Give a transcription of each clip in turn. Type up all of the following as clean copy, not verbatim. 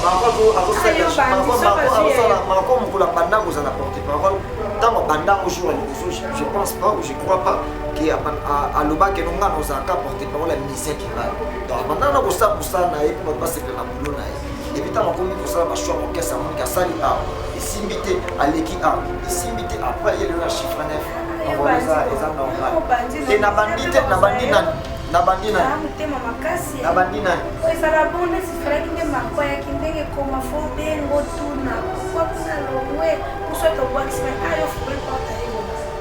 Je pense pas ou je crois pas que à l'oba que nous avons porté parole la musique donc maintenant on ça pour ça na et pour passer na boulot na et puis tant qu'on met ça ma choix mon caisse mon kasali a et simbité à l'équipe a et simbité après il y a le chiffre 9 on voit ça et ça normal et na bandina na bandina ça la bonne c'est frère qui m'a quoi qui ndenge comme faut bien retourna pourquoi ça le ouais pour ça to box mais ayo faut pas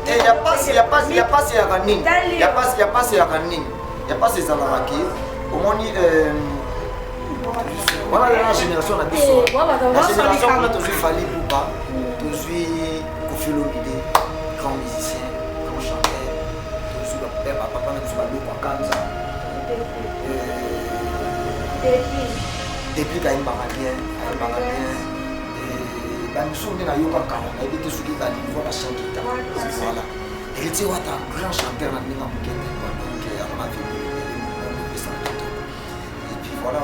et il y a pas ces alaraki au moins voilà la génération la génération on a toujours fallu pour pas toujours Koffi Olomide grand musicien grand chanteur toujours papa na toujours ba kanza depuis Kaimba bien dans le son de la yoga quand on a été sous qui va niveau la chanter voilà et tu vois un grand chanteur dans le monde qui est à ma vie et puis voilà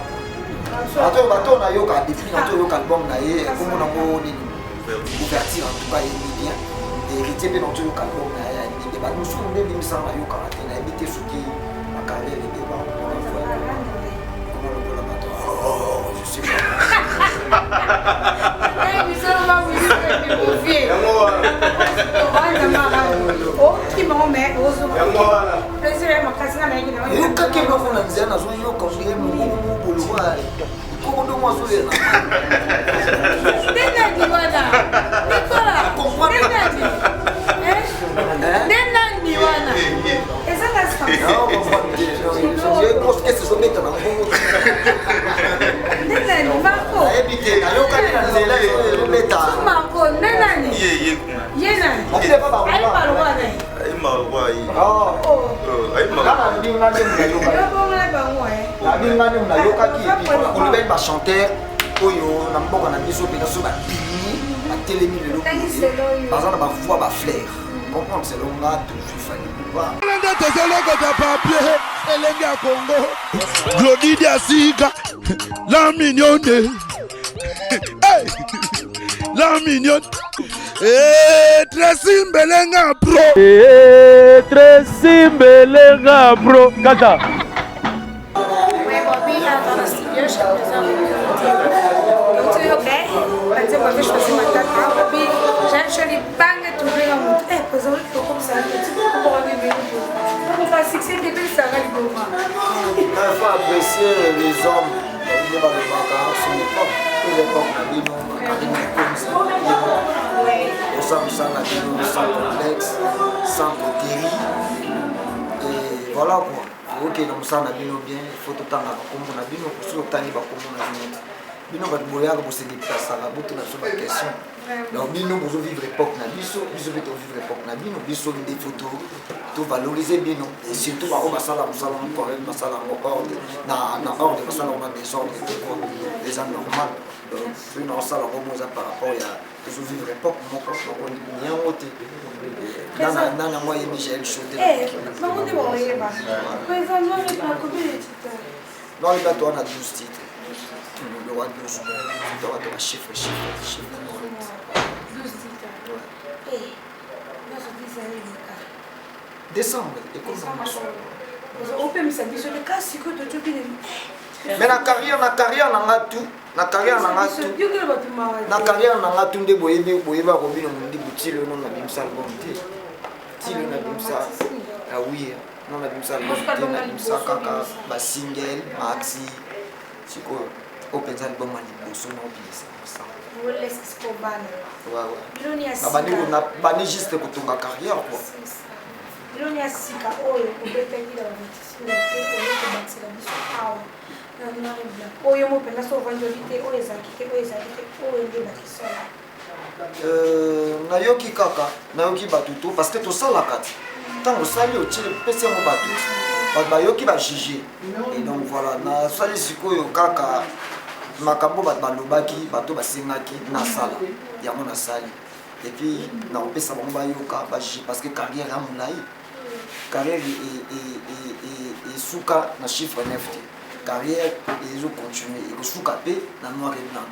bateau na yoga depuis notre yoga album na ye comme on a beau ouverture en tout cas il est bien et héritier de notre yoga album na ye et bah nous sommes des limsa na yoga na habité sous qui ma carrière et débat comment le voilà bateau je sais pas chanteur oyo na mboka na biso pe na so ba bini ba telemi le lobi par exemple ba voix ba flair comprendre c'est longa toujours fallait pouvoir nda tozoloko ta papier elengi ya Congo Glody Asika la mignonne la mignonne Tracy Mbelenga pro Tracy Mbelenga pro kata il faut apprécier les hommes de son époque, sans complexe, sans coquerie. Et voilà quoi. Ok, donc ça on a bien, il faut tout le temps comme on a bien, pour tout le temps il va comme on a bien. Bino va boya ko se déplacer la botte na sur la question. Donc bino vous vivre époque na biso vivre époque na bino biso des photos tout valoriser bino et surtout ba ba sala musala encore ba sala encore na ordre ba sala on des ordres des gens normal. Donc bino sala ko moza par rapport ya toujours vivre époque mon corps on bien voter. Nana moi et Michel Choté. Comment on va y va. Présent moi je pas combien de titres. Dans le bateau on a 12 titres. Le roi de l'eau, tu dois avoir chiffre. 12 titres. Et là, je dis décembre, et comme on peut me savoir sur le cas, c'est que tu peux. Mais la carrière n'a tout. La carrière n'a tout. La carrière n'a tout de boyé, Robin, on dit bouti le nom de Bimsal Bonté. Tilo na Bimsa. Ah oui, non, la Bimsal Bonté, la Bimsa Kaka, ma single, maxi. C'est quoi? Open album à l'impossible, on oublie ça. Vous laissez ce qu'on banne. Ouais. Banne juste pour ton carrière, quoi. Il y a Sika, oh, on peut payer la vie. On peut bâtir la vie sur Awa. Oh, il y a mon père, la sauve en jolité, oh, les acquittés, oh, les acquittés, oh, les bâtisseurs. Nayoki kaka, nayoki batuto, parce que tout ça la carte. Tant que ça, il y a aussi le PC en batuto. Bayoki va juger. Et donc voilà, na sali sikoyo kaka makambo balobaki bato basengaki na sala ya mona sali. Et puis na opesa bango bayoka ba juger parce que carrière ya molai. Carrière et suka na chiffre 9. carrière ils ont continué ils sont capés dans noir et blanc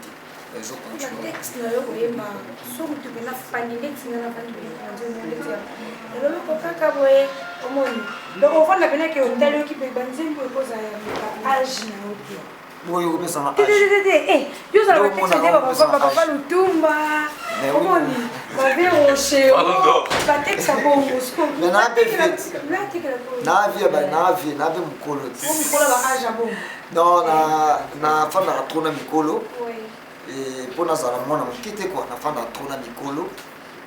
ils ont continué texte na yo koyeba so mutu pena fani texte na fani pena lelo kokaka boye omoni donc ofanda pena ke ondali oki pe banzembo ekoza ya age na ote boye opesa na age yo za ba texte de papa lutumba omoni ba verroche ba texte bongo sko mais na be vite na vie mukolo mukolo ba age bongo non na fanda trop na mikolo et pour nous allons mon quitter quoi na fanda trop na mikolo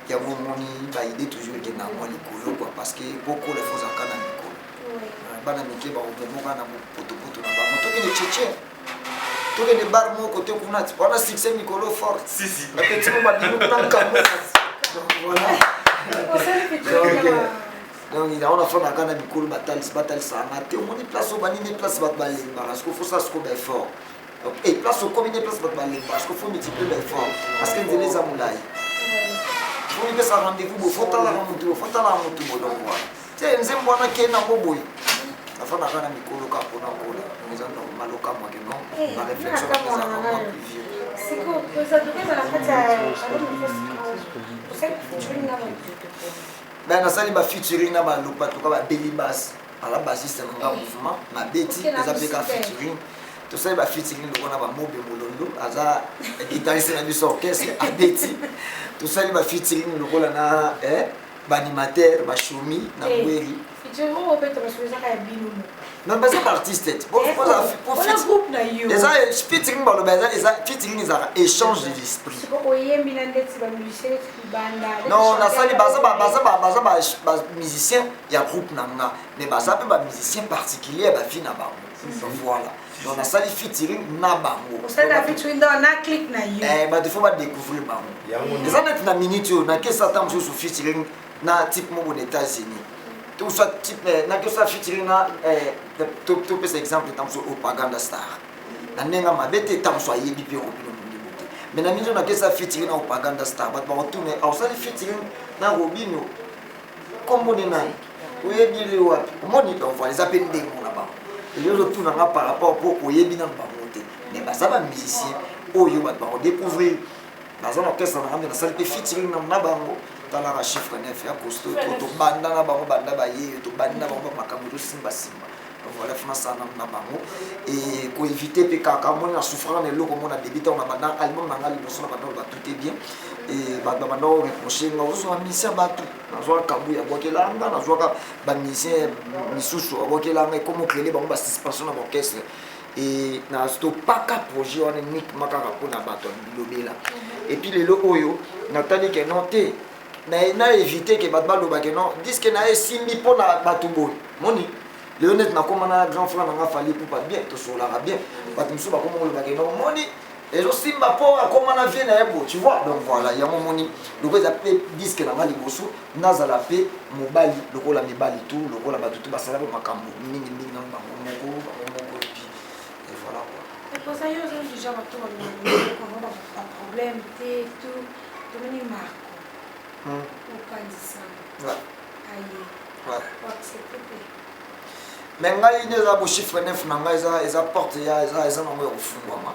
ya moni ba idée toujours que na moi mikolo quoi parce que beaucoup les faux akana mikolo bana mike ba obemoka na poto na ba moto ki ne cheche to ke ne bar mo côté kuna ti wana succès mikolo fort si la petit mo ba bino na kambo donc voilà donc il a on a fait akana mikolo batali ça maté on dit place au bani ni place bat balé parce que faut ça ce qu'on est fort. Et place au combien de places parce qu'il faut multiplier l'effort parce que les amoulaï faut y faire rendez-vous faut t'aller donc voilà c'est un zéro na kena boboy la fin na mikolo ka pona kola nous avons maloka moi que non la réflexion c'est quoi ça doit être la fête ben na sali ba featuring na ba lopa to ka ba belly bass à la bassiste na mouvement ma beti les appliquer featuring tout ça va featuring le on a ba mobe molondo aza guitariste na biso orchestre abeti tout ça va featuring le ko na ba animateur ba shomi na bweri featuring on peut te ressourcer ka bino non mais c'est artiste pour groupe na yo les featuring ba lo ba featuring is un échange de l'esprit ko oyembi na ndeti ba musicien banda non na sali baza ba musicien ya groupe na nga mais baza pe ba musicien particulier ba fi na ba voilà donc on a sali featuring na bango on sali featuring dans na click na yo bah il faut pas découvrir bango les années na minute na que ça tam sur featuring na type mo aux États-Unis tout ça type na que ça featuring na top par exemple tam sur Propaganda Star na nenga mabete tam so yebi pe robino mais na minute na que ça featuring na Propaganda Star ba retourner on sali featuring na robino comme on est na oyebi le wapi moni donc voilà les appels des mon là-bas et yo tout na par rapport pour oyebi na ba monter mais ba ça ba musicien oyo ba découvrir dans un orchestre na salle de featuring na bango dans la chiffre neuf ya costaud to banda na bango banda ba ye to banda bango makambo simba voilà France na bango et ko éviter pe kaka mon na souffrant le loko mon na débuter on a banda album na ngali bosso na banda ba tout est bien et ba banda o reprocher na ozo amisia batu na zo kambu ya bokela nga na zo ka ba musicien misusu bokela nga comme créer bango ba suspension na orchestre et na sto paka projet on nik makaka pona bato bilobela et puis les loko oyo natali ke noté na éviter que bato baloba ke non disque na simbi pona bato boy moni Léonette na komana grand frère na fali pour pas bien to sola bien bato mso ba komo loba ke non moni et je simba po komana vie na ebo tu vois donc voilà ya moni le ko zappé disque na ngali boso nazala pe mobali lokola mibali tout lokola bato tout basala makambo mingi na bango moko et voilà quoi. Et pour ça yo déjà bato ba problème té tout domini marco au ça ouais aïe ouais c'est mais ngai neza bo chiffre neuf na ngai eza porte ya eza na moyo kufungwa ma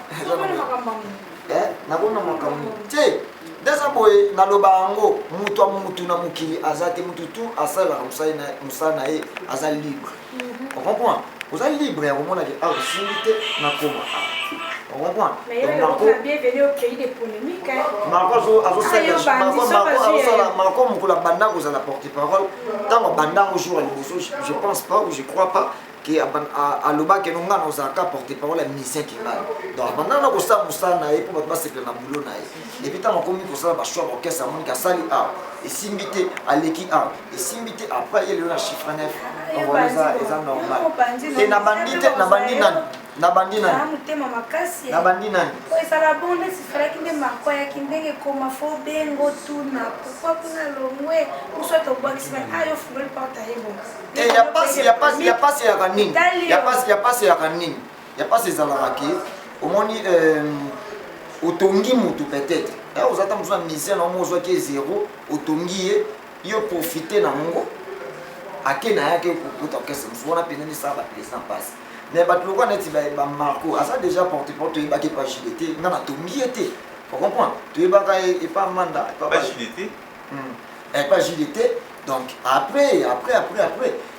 na bona makambo te deza boye na loba ngo mutu na mukili azate mutu tu asala musana e aza libre on comprend vous êtes libre ya komona ke simité na koma on comprend mais il est bienvenu au pays des polémiques Marco mukula banda ko za porte parole tant banda au jour je pense pas ou je crois pas que à loba que nonga na osaka porte parole ya musicien qui mal donc banda na ko sa musana e pour ba se na boulot na e et puis tant comme ko sa ba choix orchestre monika sali a et simbité à l'équipe a et simbité après il y a le chiffre 9 on voit ça normal et na bandi nani mutema makasi na bandi nani ko esala bonde sifala kinde marko ya kindenge koma fo bengo tuna pourquoi kuna longwe uso to box mais ayo fungoli porta yebo et y a pas ya kanini y a pas ces alaraki omoni otongi mutu peut-être là vous attendez besoin musicien na mozo qui est zéro otongi yo profiter na ngo akena yake ko kuta kesa msona penani saba les en passe mais batuloko neti ba Marco asa déjà porte yebaki pas JDT ngana tongi été faut comprendre tu yebaka et pas Manda pas JDT et pas JDT donc après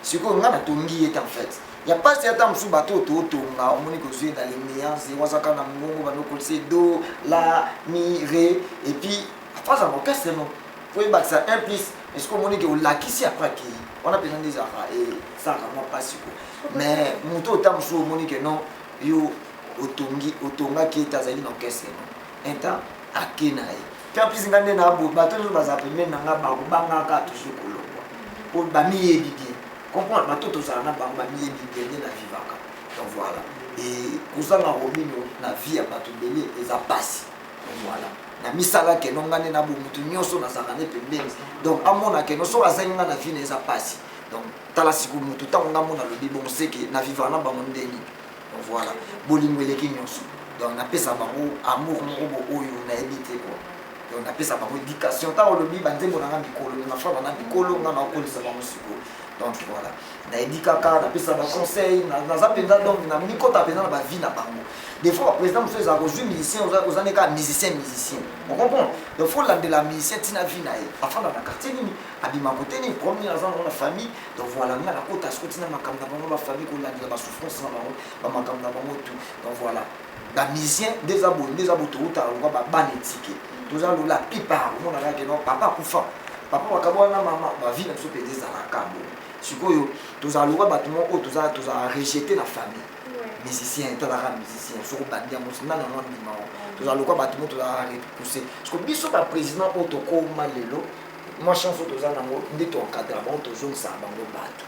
ce qu'on ngana tongi été en fait il y a pas certain sous bateau to tonga on moni ko jouer dans les nuances wasaka na ngongo ba ko c'est do la mi ré et puis après ça orchestre non faut y battre ça un plus est-ce qu'on moni que la qui si après qui on a besoin des arts et ça vraiment pas si mais muto tam sous moni que non yo otonga qui est azali na orchestre non un temps akenaï puis en plus ngande na bo bateau zo baza premier na nga ba banga ka toujours kolongwa pour ba mi yebi comprendre bateau to ça na ba mi yebi na vivaka donc voilà et kozanga robino na vie ya bateau belé eza passe donc voilà na misala ke nongane na bo mutu nyonso na sakane pembeni donc amona ke no so azanga na vie eza passe donc tala siku mutu tango mona lobi bon c'est que na vivana na bango ndeni donc voilà bolingo eleki nyonso donc na pesa bango amour moko oyo na ebité quoi donc na pesa bango éducation tango lobi banzembo na mikolo na fala na mikolo na okolisa bango siko donc voilà na edikaka na pesa ba conseil na za penza donc na mikota penza na ba vie na bango des fois président monsieur za ko jouer musicien aux années ka musicien on comprend donc faut la de la musicien tina vie na afin dans la quartier ni abima côté ni premier dans la famille donc voilà na la kota ce tina makamba bango la famille ko la de la souffrance na bango ba makamba bango tout donc voilà ba musicien des abonnés to uta ba banetike tous la plupart on a que non papa kufa papa wakabona mama ba vie na so pe des alakabo sikoyo tozaloka bato moko toza rejeter la famille musicien tozalaka musicien soko bandia mosina na mwa ndima tozaloka bato moko toza repousser parce que biso ba président oyo tokoma lelo mwa chance oyo toza nango nde toencadre bango tozongisa bango bato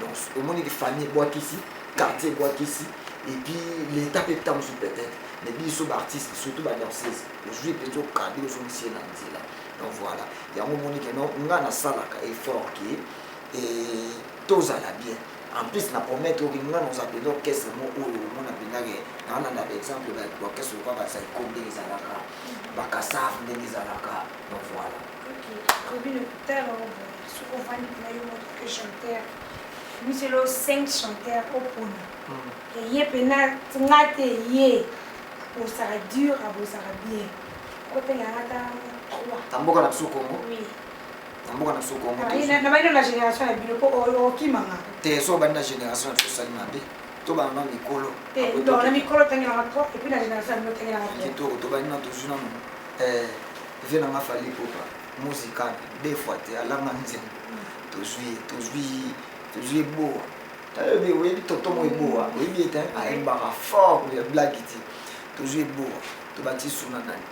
donc omoni ke famille ebwakisi quartier ebwakisi et puis l'état peut être mosusu peut-être mais biso baartiste surtout badanseuse ozwi mpenza okade ozongisi ye na nzela donc voilà yango omoni ke no nga nasalaka effort ke et tous à la bien en plus na promettre que nous nous appelons orchestre mo oyo mon abinage na na exemple ba orchestre kwa ba sai ko des alaka ba kasaf des alaka donc voilà OK Robin terre ce qu'on va dire là il que chanteur lui c'est le 5 chanteurs au pôle et yé pena ngate yé pour ça dur à vous ça bien côté la ngata 3 tamboka na Congo oui tamboka na Congo na baino la génération ya bilo ko kimanga te so banda génération so salimande to ba na mikolo te donc na mikolo tangela na trop et puis la génération no tangela na to ba na to juna vient na fali popa musical des fois te alanga nzem to jouer beau t'as vu oui toto mo beau oui bien a embarra fort le blague ti to jouer beau to bati suna nani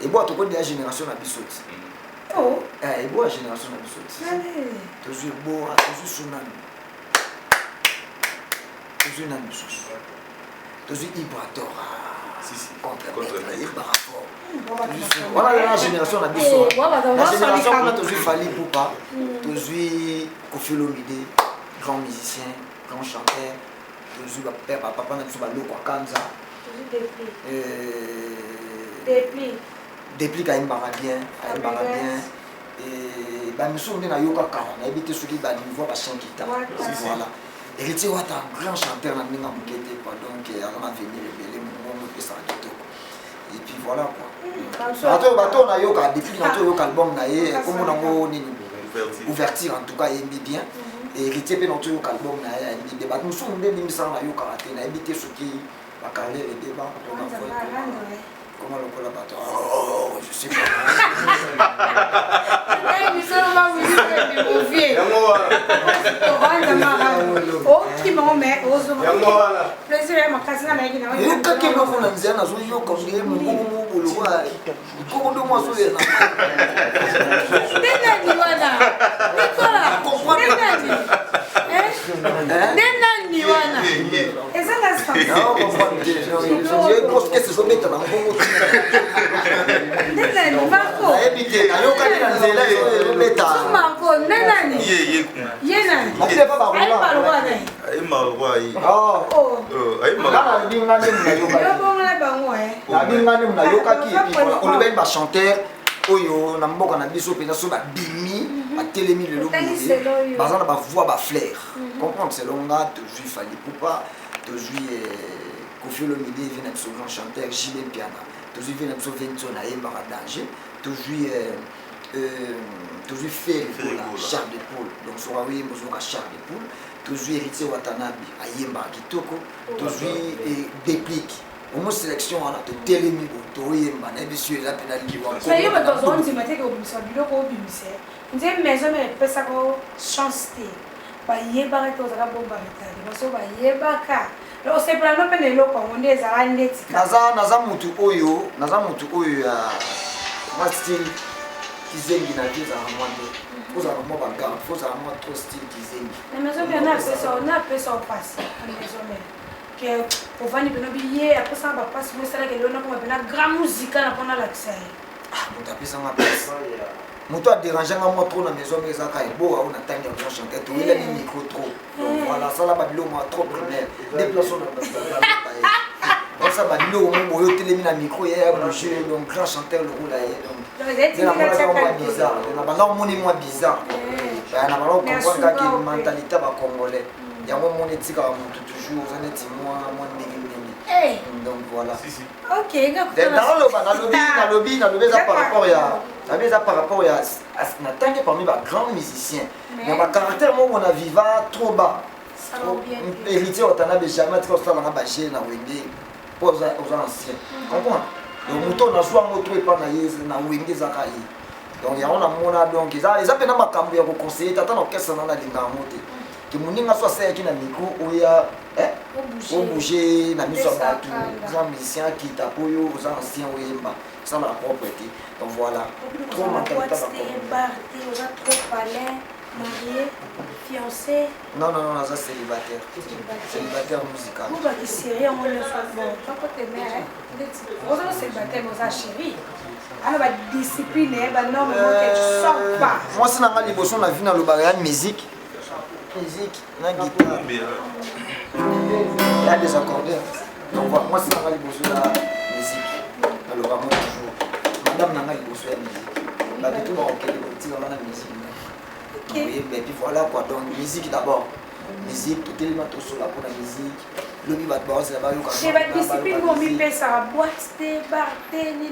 et bon to ko de la génération na bisoti oh et bon génération na bisoti to jouer beau to jouer suna to jouer na bisoti to jouer Ibratora si contre Ibratora voilà la génération na bisoti la génération na to jouer Fali Poupa to jouer Koffi Olomide grand musicien grand chanteur to jouer papa na biso ba loko kanza depuis quand il m'a bien et bah monsieur on est na yoka kala na habité sur qui ba niveau ba chant guitare voilà héritier wa ta grand chanteur na ninga mukete quoi donc on a venu le mon pe ça et puis voilà quoi bateau na yoka depuis na to yoka album na ye comme on ngo nini ouverture en tout cas il bien et héritier pe na to yoka album na ye il débat nous sommes des nimisa na yoka raté na habité sur qui ba carler les débats on a fait comment le collaborateur oh je sais pas mais ça va vous dire que vous viez oh qui m'en met plaisir ma casina na ngina yo ka ke mo na nzana zo yo ko ngi mo bolo wa ko ndo mo so yena nena ni wana nena ni wana eza la non je pense que c'est mettre na mbongo nena ni mako ebite ayoka ni nzela yo meta mako nena ni yena akile papa ko ai parwana ai marwa yi ai marwa ni ngane mna yoka yo bonga bango na bingane mna yoka ki on le ben ba chanteur oyo na mboka na biso pena so ba bimi ba telemi le lobo bazana ba voix ba flair comprendre c'est longa de juif Fali Poupa tu joues Kofi Olomide vient avec son grand chanteur Gilles Piana tu joues vient avec son Vincent Aïmba Danger tu joues Ferry Charles de Poule donc sur la oui moi Charles de Poule tu joues Héritier Watanabe Aïmba Kitoko tu joues Déplique au moins sélection on a te télémi to Aïmba na bisu la penalty wa ça y est ba dans on dimate ko bimisa biloko bimise nze maison mais pesa ko chance te ba yeba ka to za ka bomba metali baso ba yeba ka lo se plano pene lo ko nde za la ndeti naza mutu oyo ya moi style kizengi na vie za mwande faut ça moi bagarre faut ça moi trop style kizengi na maison bien na pesa passe na maison mais que au vani bino biye après ça ba passe moi ça la que lo na ko bena grand musique na pona la ça mutu apesa ma passe mutu a déranger moi trop na maison mais ça ka ebo on attend ya chanter tout il a des micro trop donc voilà ça là ba bilo moi trop primaire déplaçons ça va dire au moment où il a micro il a bougé donc grand chanteur le rôle là donc c'est la bizarre on a pas moins bizarre on a pas comprendre que mentalité ba congolais il y a mon éthique toujours on est moi donc voilà OK dans le lobby ça par rapport à n'attend que parmi les grands musiciens mais ma caractère moi on a viva trop bas héritier Watanabe jamais trop ça na baché na wende aux anciens comprendre donc mouton na soir moto et pas na yez na wende zaka yi donc ya on a mona donc ils a pena makambo ya ko conseiller tata na kessa na linga mote ki muninga so sa ki na micro oya au bouger na miso batu za musicien qui tapoyo aux anciens oyemba ça la propreté donc voilà trop mentalité ba trop palais marié, fiancé. Non, ça célibataire. Célibataire musical. Vous avez série, on le fait bon. Quand tu es mère, vous avez célibataire, vous avez chéri. Alors, la discipline, non, mais tu sors pas. Moi, c'est dans la liboson, on a vu dans le bagage musique. Musique, la guitare. Il y a des accordeurs. Donc, moi, c'est dans la liboson, la musique. Alors, vraiment, toujours. Madame, dans la liboson, la musique. La tout marocain, le petit, on a la musique. Oui, mais puis voilà quoi, donc musique d'abord. Musique, tout élément tout sur la pour la musique. Le mi bat c'est là-bas. C'est la discipline qu'on mi fait ça, boîte, barté, ni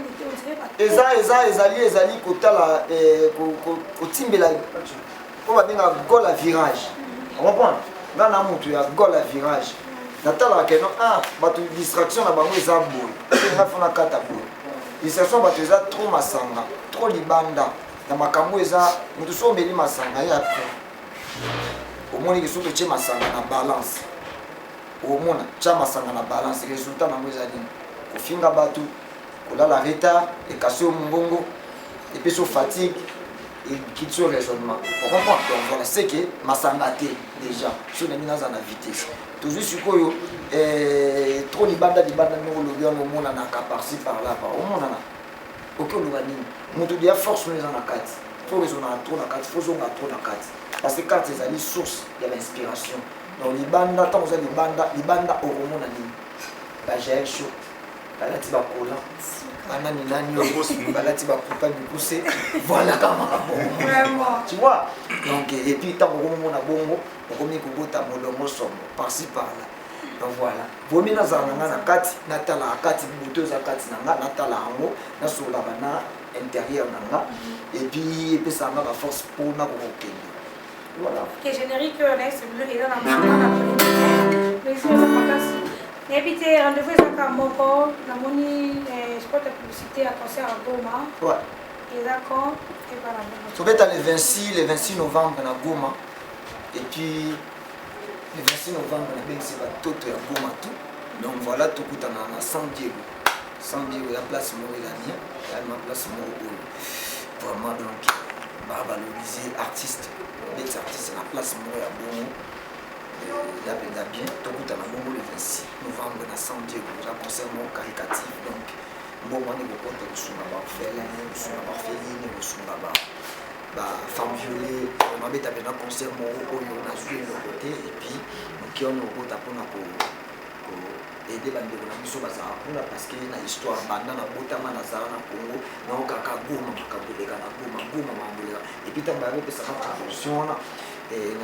ezali kotala kotimbela on va dire goal à virage. On comprend? Dans la moto ya goal à virage. Natala que non bato distraction na bango eza boy. On fona kata boy. Distraction bato eza trop masanga, trop libanda. Na makambo eza mutu so meli masanga ya pe omoni kiso to che masanga na balance omona cha masanga na balance résultat na mweza nini kofinga batu kolala retard et casser au mbongo et puis so fatigue et quitte sur raisonnement on comprend donc voilà c'est que masanga té déjà sur les minas en vitesse toujours sikoyo trop libanda ngo lobi on omona na ka par-ci par là par omona na OK lobani mutu dia force les en akati faut raisonner trop na kati faut zonga trop na kati parce que quand c'est une source de l'inspiration donc libanda tant vous libanda au moment nani ba gère chaud ba lati ba kola anani nani ba lati ba coupa du pousser voilà comment vraiment tu vois donc et puis tant au moment na bongo on komi ko bota molongo sombo par-ci par là donc voilà bomi na zanga na kati natala kati buto za kati na natala hango na sola bana intérieur nanga et puis ça m'a la force pour na kokende voilà que générique reste bleu et dans la main mais c'est pas et puis t'es rendez-vous ça moko na moni sport de publicité à concert à Goma ouais et d'accord et voilà so beta le 26 novembre na Goma et puis le 26 novembre na bengi ba toto ya Goma tout donc voilà tout kutana na San Diego la place Morilania ma place Moro vraiment donc valoriser artiste des artistes la place Moro ya Bongo la bien tout kutana Bongo le 26 novembre na San Diego un concert caricatif donc bon on est beaucoup de sunga ba fela sunga ba feline sunga ba femme violée on va mettre un concert Moro on a joué de côté et puis qui on au tapona ko aider bandeko na biso bazala kuna parce que na histoire banda na botama na zala na Congo na okaka Goma makaboleka na Goma mamboleka et puis tamba avec ça proposition na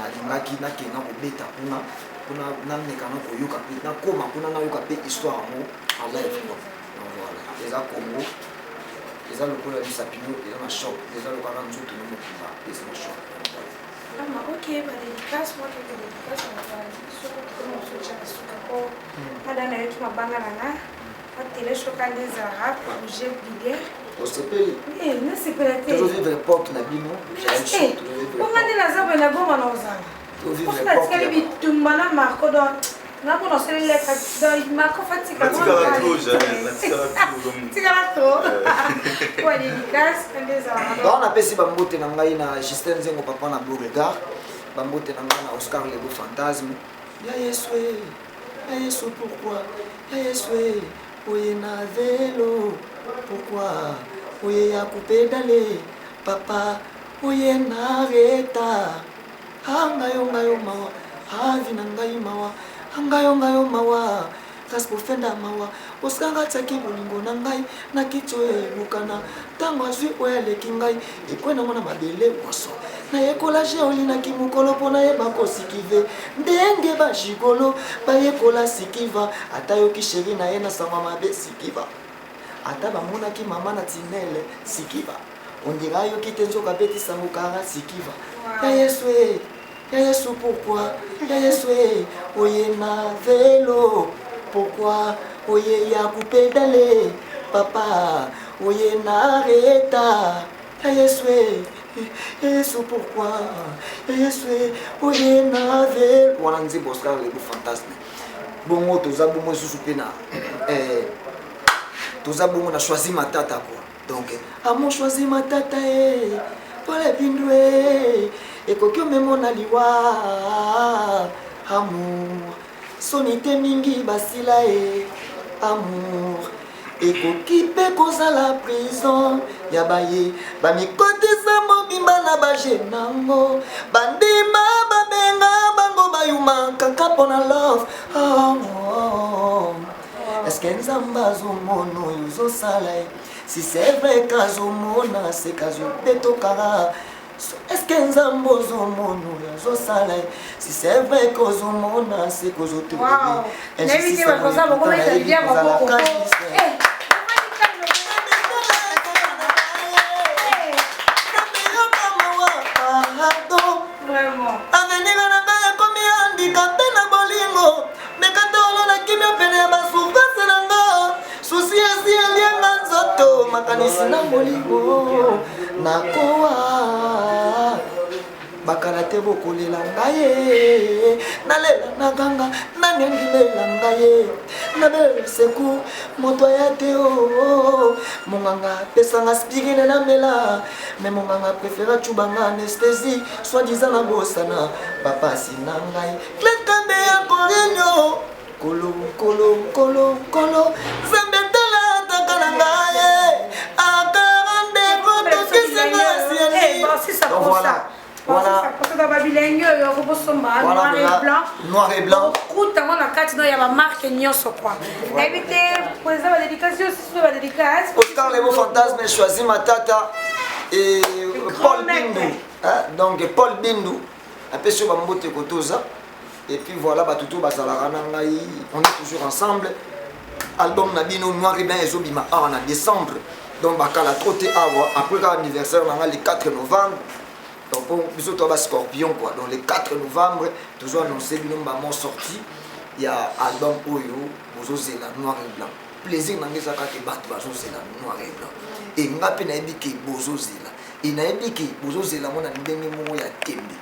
lingaki na kenga ko beta kuna kuna namekana koyoka pe nakoma kuna nayoka pe histoire yango en live quoi. Donc voilà eza Congo eza lokola misapino eza na shop eza lokola nzoto no mokumba eza na shop. Ok, bah dédicace, moi qui fais dédicace, on va faire on se tient à ce capot. Madame, elle est ma bangalana. La télé choquant des arabes, j'ai oublié. On s'appelle. Eh, non, c'est pas la télé. Tu dois vivre porte na bino. Eh, comment dire la zabe na bomba na ozala. Tu dois vivre porte. Parce qu'elle est tumbana marco dans na pour lancer les lettres dans marco fatika. Tigarato. Ouais, dédicace des arabes. On appelle si bambote na ngai na Justin Zengo papa na Beauregard. Bambote na ngai na Oscar Lebo Fantasme. Ya Yesu. Ya Yesu pourquoi? Ya Yesu. Oye na vélo. Pourquoi? Oye ya kupedale. Papa. Oye na reta. Angayo mawa. Avi na ngai mawa. Angayo mawa. Kaspo fenda mawa. Osanga tsaki bolingo na ngai na kicho elukana. Tango azwi oya leki ngai. Ekwena mwana mabele waso. Na yekola jeoli na kimukolo pona yeba kosikive. Ndenge ba jigolo ba yekola sikiva. Ata yoki sheri na ye na sama mabe sikiva. Ata ba muna ki mama na tinele sikiva. On dira yoki tenzo kabeti samukara sikiva. Ya Yesu ya Yesu pourquoi? Ya Yesu oye na vélo. Pourquoi? Oye ya kupedale. Papa oye na reta. Ya Yesu Yesu pourquoi? Yesu oye na vélo. Wana nzimbo Oscar Lebo Fantasme. Bongo toza bongo susu pena. Toza bongo na choisi matata quoi. Donc amo choisi matata Pole bindu ekokyo memo na liwa. Amour sonite mingi basila amour ekoki pe kozala prison ya baye bamikotisa mobimba na bajenango bandima babenga bango bayuma kaka pona love. Est-ce que nzambe azomona oyo ozosala si c'est vrai kazomona se kazopetokara. Est-ce que nzambe ozomona oyo azosala si c'est vrai kozomona se kozotoa. N'invitez pas ça, vous pouvez bien vraiment. Avenir na ngai komi handicapé na bolingo. Mekatolo na kimia pene ya basouffrance na nga. Susi esi elianga nzoto makanisi na bolingo. Nakoa bakarate bokolela ngai nalela naganga nanyangilela ngai nabel seku moto ya teo monganga pesanga spirine na mela mais monganga préféra chubanga anesthésie soi-disant na bosana papa sina ngai klekambe ya korenyo kolo zambetala takana ngai akarande koto kisenga siani. Donc voilà. Voilà. Noir et blanc. Oscar Lebo Fantasme choisi Matata et Paul Bindu. Donc Paul Bindu. Après sur Bambote Kotoza. Et puis voilà, Batuto Basalarana, on est toujours ensemble. Album Nabino Noir et blanc et Zobima en décembre. Donc Bakala Troté Awa. Après l'anniversaire, le 4 novembre. Donc pour nous Scorpion quoi. Donc le 4 novembre, toujours annoncé le nom sorti. Il y a album Oyo, Bozozela Noir et blanc. Plaisir dans les accords que battent Bozozela Noir et blanc. Et ngapi na ebiki Bozozela. Et na ebiki Bozozela mona ndenge mo ya tembe.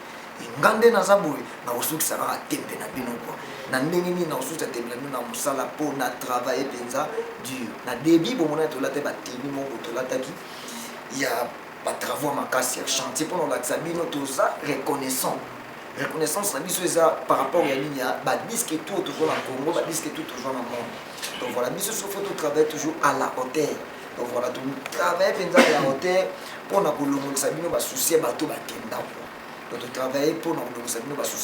Ngande na zaboui na osuki sara tembe na bino quoi. Na ndenge ni na osuki tembe na musala po na travailler penza dur. Na débit bo mona to la te ba tini mo to la taki. Il y a pas travaux à ma casse, chantier pendant l'examen, tout ça, reconnaissance, par rapport à la disque et tout, toujours en Congo, disque et tout, toujours dans le monde. Donc voilà, mais ce photo travaille toujours à la hauteur. Donc voilà, tout travail à la hauteur pour nous soucier de soucier bateau bakenda. Donc tu travailles pour nous soucier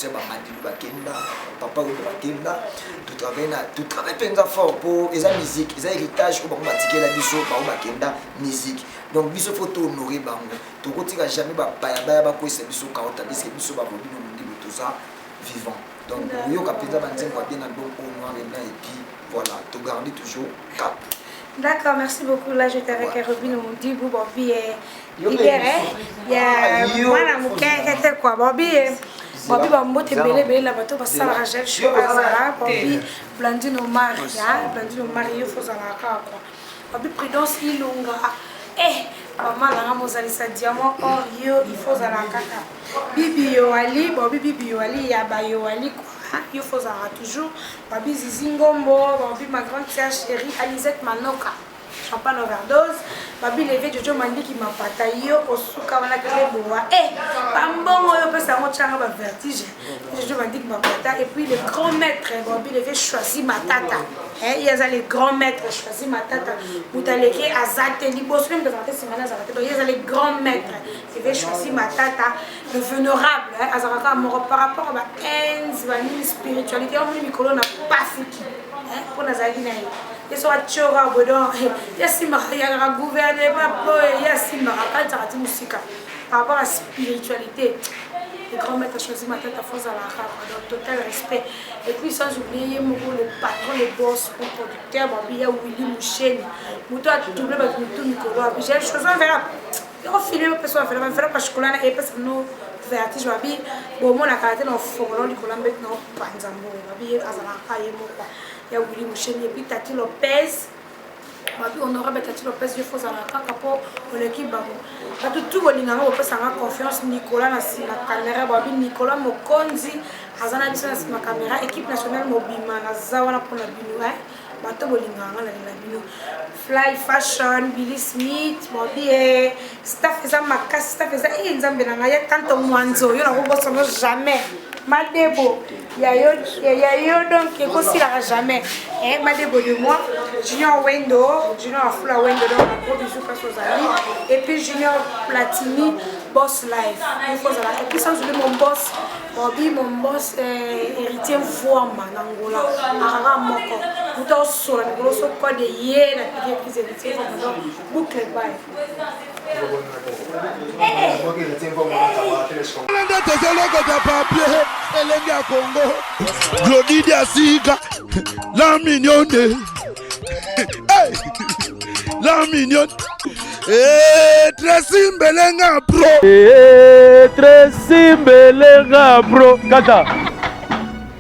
de madilu bakenda, papa ou bakenda. Tu travailles fort pour les musique, les héritages pour batiquer la biso, bakenda musique. Donc biso photo honoré bango. Tu ne jamais ba baya ba ko ese biso 40 disque biso ba robino ndi tout ça vivant. Donc, yo kapita banzembo bien na donc au noir et blanc et puis voilà, tu gardes toujours cap. D'accord, merci beaucoup. Là, j'étais avec Robin au dit Bobby est libéré. Il y a moi la mouquin qui était quoi Bobby Bobby va monter belé la bateau parce que ça Rachel je suis Azara Bobby Blandine au Maria Blandine au Mario faut ça la quoi Bobby Prudence Ilunga maman la mozalisa diamant or yo il faut ça la kaka Bibi yo ali Bobby Bibi yo ali ya ba yo ali quoi il faut ça toujours Bobby Zizi Ngombo Bobby ma grande sœur chérie Alizette Manoka champagne overdose babi levé Jojo Mandi qui m'a pataillé au souka wana kele boa pambongo yo pesa ngo tchanga ba vertige Jojo Mandi qui m'a pataillé et puis le grand maître babi levé choisi matata il y a les grands maîtres choisi matata mutaleke azate liboso même de vanter simana azate donc il y a les grands maîtres levé choisi matata le vénérable azaraka moro par rapport à enz vanille spiritualité on dit mikolo na pasiki pour nazaki na et so achora bodon yasima ya gouvernement yasima rakata musika par rapport à la spiritualité le grand maître a choisi ma tête à force à la rare donc total respect et puis sans oublier le patron le boss le producteur Babi ya Willy Moucheni muto a doublé ba muto Nicolas Babi j'ai choisi on verra on filme personne on verra pas chocolat et parce que nous vertige Babi bon mon a caractère dans fond Nicolas maintenant panzambo Babi azala kayemo quoi il y a Willy Moucheni et puis Tati Lopez Babi honorable Tati Lopez il faut ça la kaka pour l'équipe babo bato tout bolinganga opesanga confiance Nicolas na caméra Babi Nicolas Mokonzi azana biso na caméra équipe nationale mobima na zawana pour la bino bato bolinganga na bino Fly Fashion Billy Smith Babi staff eza makasi staff eza nzambe na ya tanto mwanzo yo na kobosono jamais Madebo yo donc ekosila jamais Madebo de moi Junior Wendo Junior Afula Wendo donc gros bisous passe aux amis et puis Junior Platini Boss Life il faut ça et puis sans oublier mon boss Bobby mon boss héritier Voama Nangola Arara Moko Muto Sola Ngolo so code hier na piqué héritier Voama boucle bye Congo, Glodidia Sika, la mignonne, la mignonne, Tracy Mbelenga Pro, Tracy Mbelenga Pro, Kata.